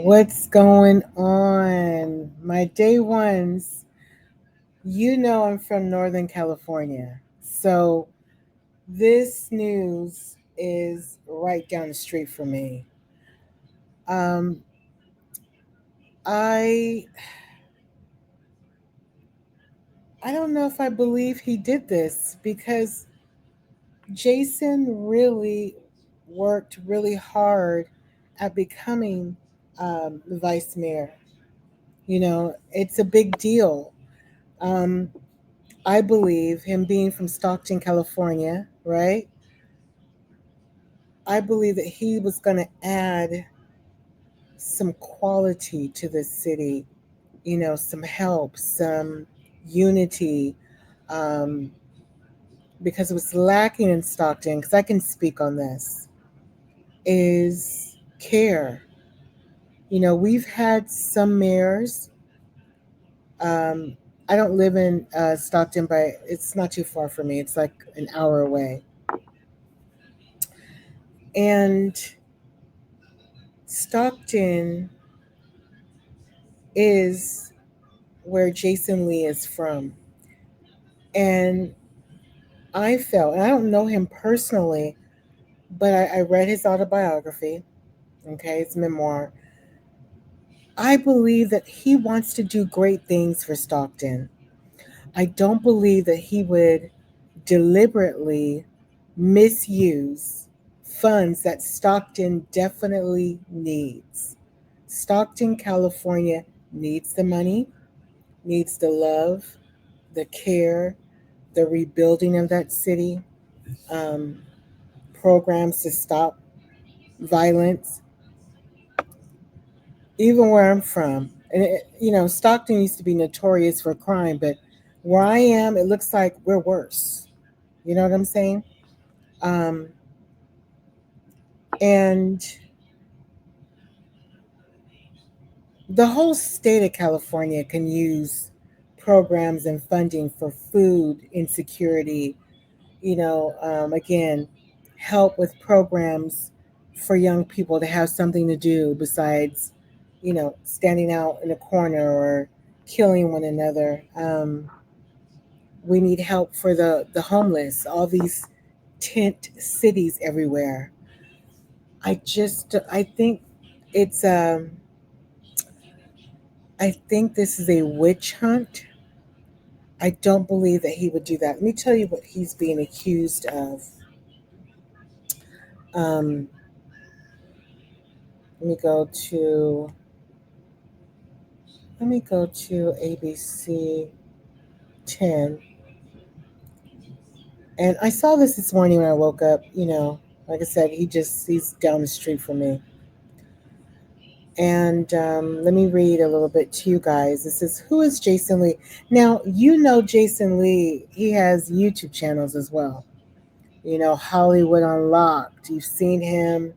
What's going on? My day ones, I'm from Northern California. So this news is right down the street for me. Um, I I don't know if I believe he did this because Jason really worked really hard at becoming the vice mayor. It's a big deal. Um, I believe him being from Stockton, California, right? I believe that he was going to add some quality to the city, some help, some unity, um, because it was lacking in Stockton, because I can speak on this, is care. We've had some mayors. Um, I don't live in Stockton, but it's not too far from me. It's like an hour away. And Stockton is where Jason Lee is from. And I felt, and I don't know him personally, but I read his autobiography, okay, his memoir. I believe that he wants to do great things for Stockton. I don't believe that he would deliberately misuse funds that Stockton definitely needs. Stockton, California needs the money, needs the love, the care, the rebuilding of that city, um, programs to stop violence, even where I'm from. And, Stockton used to be notorious for crime, but where I am, it looks like we're worse. You know what I'm saying? Um, and the whole state of California can use programs and funding for food insecurity, again, help with programs for young people to have something to do besides, standing out in a corner or killing one another. We need help for the homeless, all these tent cities everywhere. I think it's, I think this is a witch hunt. I don't believe that he would do that. Let me tell you what he's being accused of. Um, let me go to Let me go to ABC 10. And I saw this morning when I woke up. Like I said, he's down the street from me. And let me read a little bit to you guys. It says, "Who is Jason Lee?" Now, Jason Lee, he has YouTube channels as well. Hollywood Unlocked. You've seen him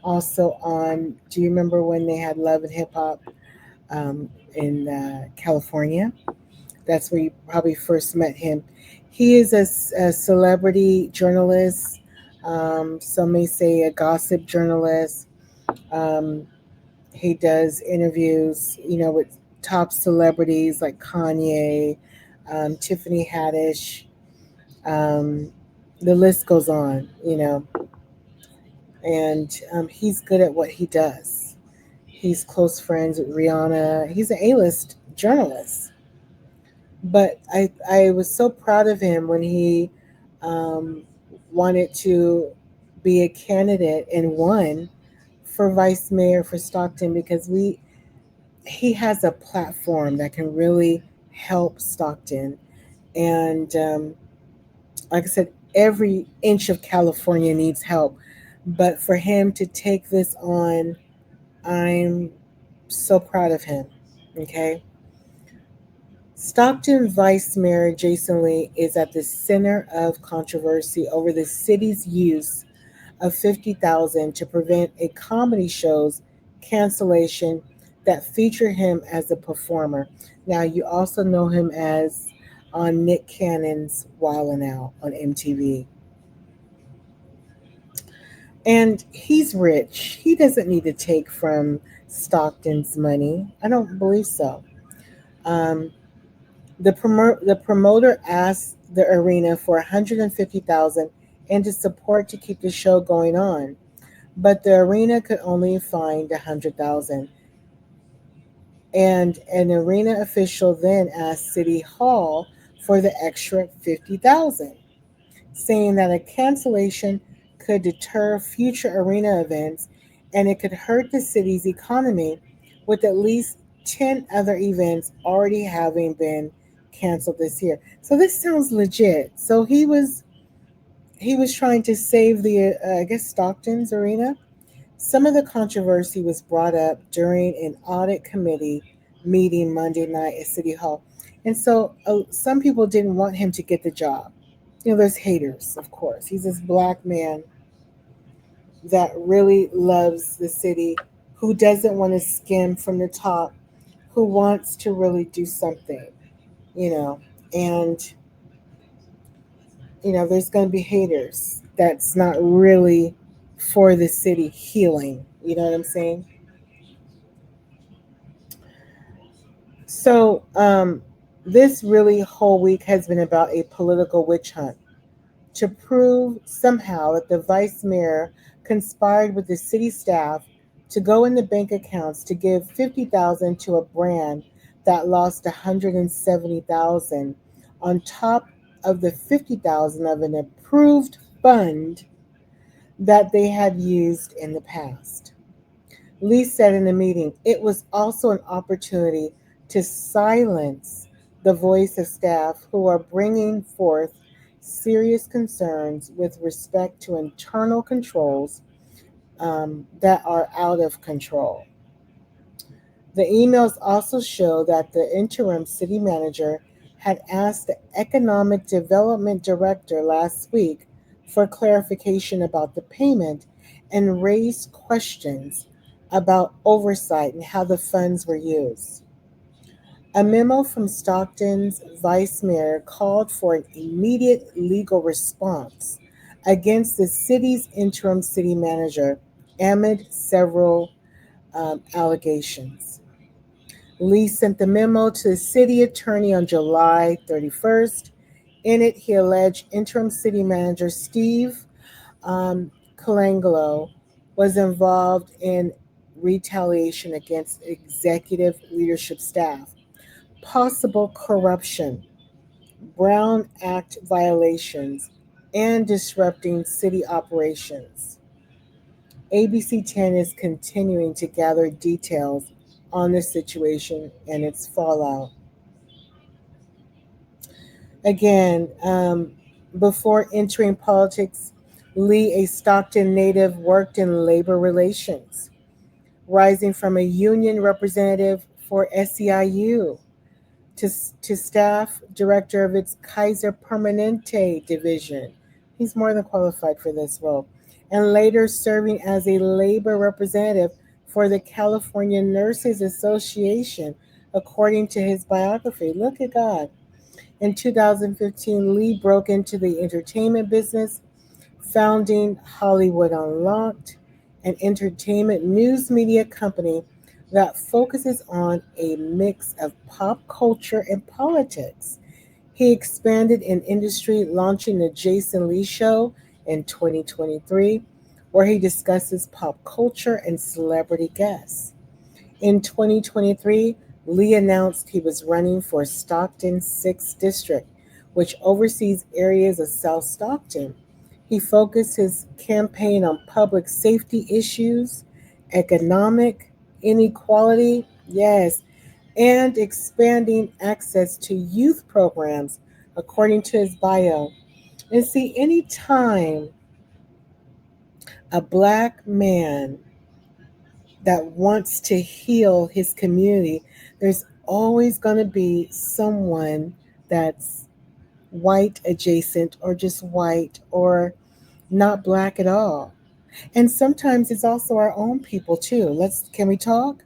also on, do you remember when they had Love and Hip Hop in California? That's where you probably first met him. He is a celebrity journalist. Some may say a gossip journalist. Um, he does interviews, with top celebrities like Kanye, Tiffany Haddish. Um, the list goes on, and he's good at what he does. He's close friends with Rihanna. He's an A-list journalist. But I was so proud of him when he um, wanted to be a candidate and won for vice mayor for Stockton, because he has a platform that can really help Stockton. And like I said, every inch of California needs help. But for him to take this on, I'm so proud of him. Okay. Stockton Vice Mayor Jason Lee is at the center of controversy over the city's use of 50,000 to prevent a comedy show's cancellation that feature him as a performer. Now you also know him as on Nick Cannon's Wildin' Out on MTV. And he's rich. He doesn't need to take from Stockton's money. I don't believe so. Um, the promoter asked the arena for 150,000 and to support to keep the show going on, but the arena could only find 100,000. And an arena official then asked City Hall for the extra 50,000, saying that a cancellation could deter future arena events and it could hurt the city's economy, with at least 10 other events already having been canceled this year. So this sounds legit. So he was trying to save the I guess Stockton's arena. Some of the controversy was brought up during an audit committee meeting Monday night at City Hall. And so some people didn't want him to get the job. There's haters, of course. He's this black man that really loves the city, who doesn't want to skim from the top, who wants to really do something, you know. And, there's going to be haters that's not really for the city healing. You know what I'm saying? So, this really whole week has been about a political witch hunt to prove somehow that the vice mayor conspired with the city staff to go in the bank accounts to give 50,000 to a brand that lost 170,000 on top of the 50,000 of an approved fund that they had used in the past. Lee said in the meeting, it was also an opportunity to silence the voice of staff who are bringing forth serious concerns with respect to internal controls that are out of control. The emails also show that the interim city manager had asked the economic development director last week for clarification about the payment and raised questions about oversight and how the funds were used. A memo from Stockton's vice mayor called for an immediate legal response against the city's interim city manager amid several allegations. Lee sent the memo to the city attorney on July 31st. In it, he alleged interim city manager Steve um, Colangelo was involved in retaliation against executive leadership staff, possible corruption, Brown Act violations, and disrupting city operations. ABC 10 is continuing to gather details on the situation and its fallout. Again, before entering politics, Lee, a Stockton native, worked in labor relations, rising from a union representative for SEIU to, to staff director of its Kaiser Permanente division. He's more than qualified for this role. And later serving as a labor representative for the California Nurses Association, according to his biography. Look at God. In 2015, Lee broke into the entertainment business, founding Hollywood Unlocked, an entertainment news media company that focuses on a mix of pop culture and politics. He expanded in industry, launching the Jason Lee Show in 2023, where he discusses pop culture and celebrity guests. In 2023, Lee announced he was running for Stockton's 6th District, which oversees areas of South Stockton. He focused his campaign on public safety issues, economic inequality, yes, and expanding access to youth programs, according to his bio. And see, anytime a black man that wants to heal his community, there's always going to be someone that's white adjacent or just white or not black at all. And sometimes it's also our own people too. Can we talk?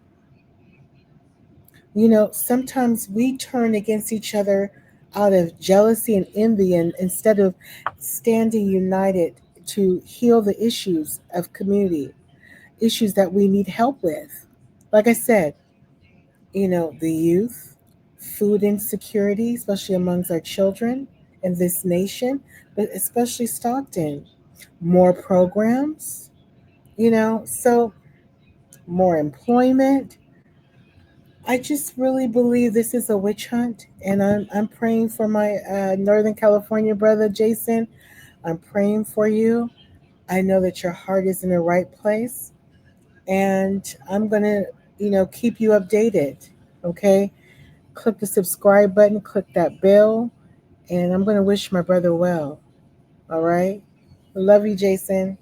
Sometimes we turn against each other out of jealousy and envy, and instead of standing united to heal the issues of community, issues that we need help with. Like I said, the youth, food insecurity, especially amongst our children in this nation, but especially Stockton. More programs, so more employment. I just really believe this is a witch hunt, and I'm praying for my Northern California brother Jason. I'm praying for you. I know that your heart is in the right place, and I'm gonna, keep you updated. Okay, click the subscribe button, click that bell, and I'm gonna wish my brother well. All right, love you, Jason.